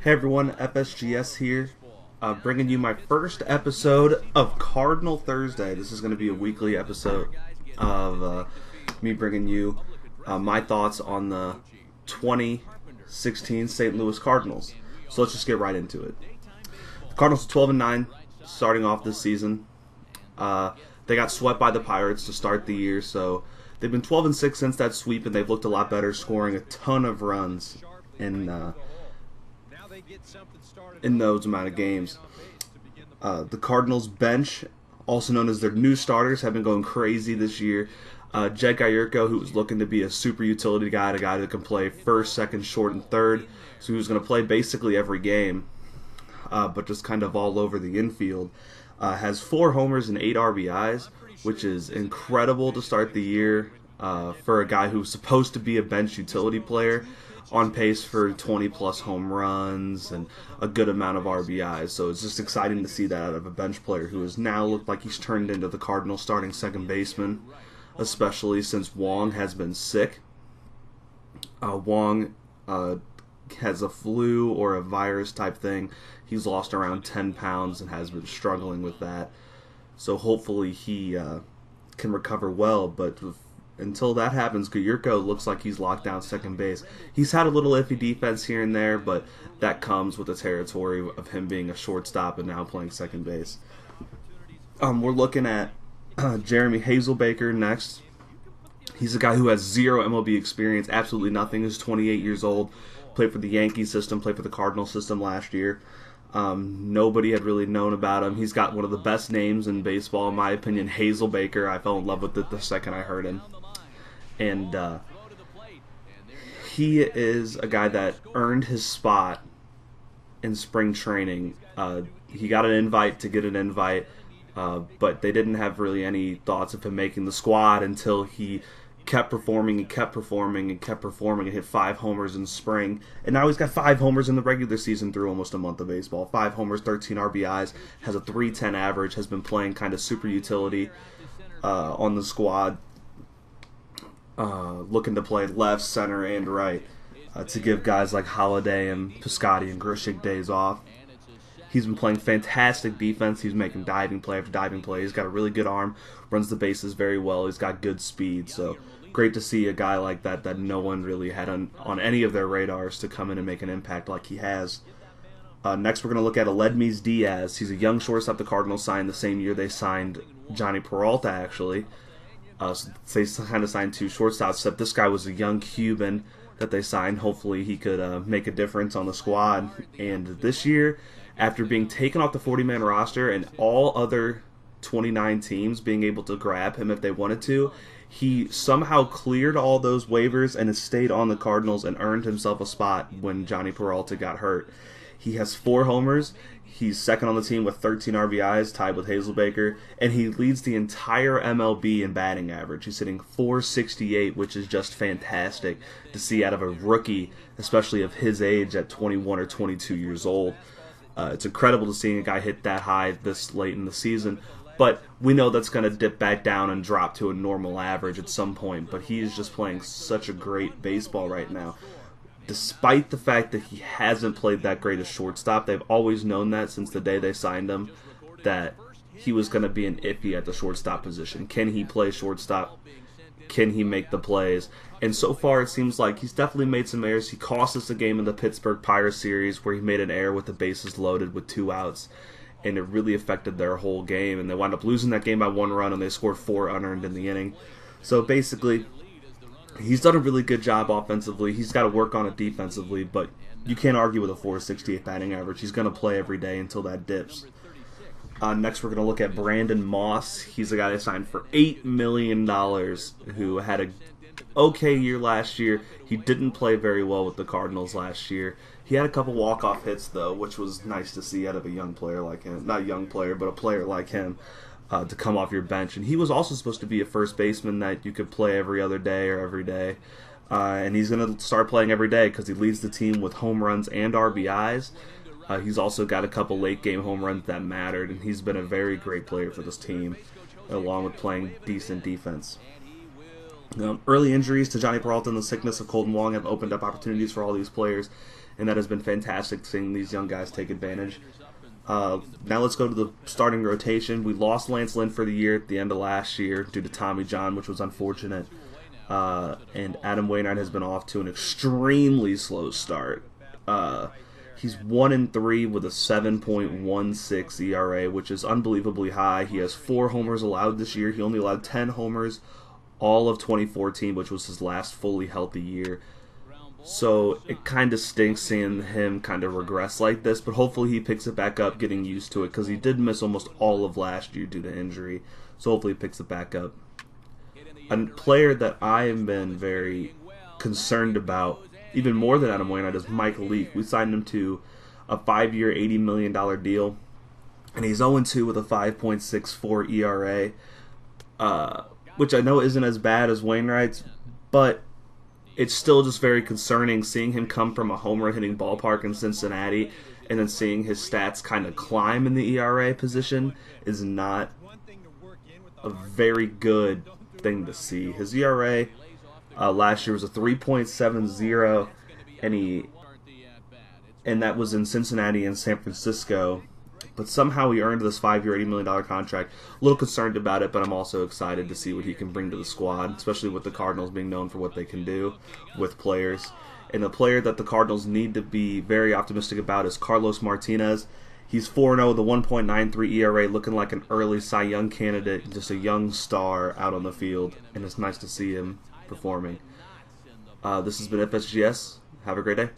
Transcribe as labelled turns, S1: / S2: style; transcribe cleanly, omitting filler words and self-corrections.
S1: Hey everyone, FSGS here, bringing you my first episode of Cardinal Thursday. This is going to be a weekly episode of me bringing you my thoughts on the 2016 St. Louis Cardinals. So let's just get right into it. The Cardinals are 12-9 starting off this season. They got swept by the Pirates to start the year, so they've been 12-6 since that sweep, and they've looked a lot better, scoring a ton of runs in those amount of games. The Cardinals bench, also known as their new starters, have been going crazy this year. Arrieta, who was looking to be a super utility guy, a guy that can play first, second, short, and third, so he was going to play basically every game, but just kind of all over the infield, has 4 homers and 8 RBIs, which is incredible to start the year for a guy who's supposed to be a bench utility player, on pace for 20-plus home runs and a good amount of RBIs. So it's just exciting to see that out of a bench player who has now looked like he's turned into the Cardinals starting second baseman, especially since Wong has been sick. Wong has a flu or a virus type thing. He's lost around 10 pounds and has been struggling with that. So hopefully he can recover well, but until that happens, Arrieta looks like he's locked down second base. He's had a little iffy defense here and there, but that comes with the territory of him being a shortstop and now playing second base. We're looking at Jeremy Hazelbaker next. He's a guy who has 0 MLB experience, absolutely nothing. He's 28 years old, played for the Yankees system, played for the Cardinal system last year. Nobody had really known about him. He's got one of the best names in baseball, in my opinion, Hazelbaker. I fell in love with it the second I heard him. And he is a guy that earned his spot in spring training. He got an invite to get an invite, but they didn't have really any thoughts of him making the squad until he kept performing and kept performing and kept performing and hit 5 homers in spring. And now he's got 5 homers in the regular season through almost a month of baseball. 5 homers, 13 RBIs, has a .310 average, has been playing kind of super utility on the squad. Looking to play left, center, and right to give guys like Holiday and Piscotty and Grichuk days off. He's been playing fantastic defense. He's making diving play after diving play. He's got a really good arm, runs the bases very well. He's got good speed. So great to see a guy like that no one really had on any of their radars to come in and make an impact like he has. Next, we're going to look at Aledmys Diaz. He's a young shortstop the Cardinals signed the same year they signed Jhonny Peralta, actually. So they kind of signed 2 shortstops, except this guy was a young Cuban that they signed. Hopefully he could make a difference on the squad. And this year, after being taken off the 40-man roster and all other 29 teams being able to grab him if they wanted to, he somehow cleared all those waivers and has stayed on the Cardinals and earned himself a spot when Jhonny Peralta got hurt. He has 4 homers. He's second on the team with 13 RBIs, tied with Hazelbaker, and he leads the entire MLB in batting average. He's hitting .468, which is just fantastic to see out of a rookie, especially of his age at 21 or 22 years old. It's incredible to see a guy hit that high this late in the season, but we know that's going to dip back down and drop to a normal average at some point, but he is just playing such a great baseball right now. Despite the fact that he hasn't played that great as shortstop, they've always known that since the day they signed him, that he was going to be an iffy at the shortstop position. Can he play shortstop? Can he make the plays? And so far it seems like he's definitely made some errors. He cost us a game in the Pittsburgh Pirates series where he made an error with the bases loaded with 2 outs, and it really affected their whole game. And they wound up losing that game by 1 run, and they scored 4 unearned in the inning. So basically, he's done a really good job offensively. He's got to work on it defensively, but you can't argue with a .468 batting average. He's going to play every day until that dips. Next, we're going to look at Brandon Moss. He's a guy they signed for $8 million who had a okay year last year. He didn't play very well with the Cardinals last year. He had a couple walk-off hits, though, which was nice to see out of a young player like him. Not a young player, but a player like him. To come off your bench. And he was also supposed to be a first baseman that you could play every other day or every day. And he's going to start playing every day because he leads the team with home runs and RBIs. He's also got a couple late-game home runs that mattered, and he's been a very great player for this team, along with playing decent defense. Early injuries to Jhonny Peralta and the sickness of Colton Wong have opened up opportunities for all these players, and that has been fantastic seeing these young guys take advantage. Now let's go to the starting rotation. We lost Lance Lynn for the year at the end of last year due to Tommy John, which was unfortunate. And Adam Wainwright has been off to an extremely slow start. He's 1-3 with a 7.16 ERA, which is unbelievably high. He has 4 homers allowed this year. He only allowed 10 homers all of 2014, which was his last fully healthy year. So it kind of stinks seeing him kind of regress like this, but hopefully he picks it back up, getting used to it, because he did miss almost all of last year due to injury. So hopefully he picks it back up. A player that I have been very concerned about, even more than Adam Wainwright, is Mike Leake. We signed him to a 5-year, $80 million deal, and he's 0-2 with a 5.64 ERA, which I know isn't as bad as Wainwright's, but it's still just very concerning seeing him come from a home run hitting ballpark in Cincinnati and then seeing his stats kind of climb in the ERA position is not a very good thing to see. His ERA last year was a 3.70, and that was in Cincinnati and San Francisco. But somehow he earned this 5-year, $80 million contract. A little concerned about it, but I'm also excited to see what he can bring to the squad, especially with the Cardinals being known for what they can do with players. And the player that the Cardinals need to be very optimistic about is Carlos Martinez. He's 4-0 with a 1.93 ERA, looking like an early Cy Young candidate, just a young star out on the field, and it's nice to see him performing. This has been FSGS. Have a great day.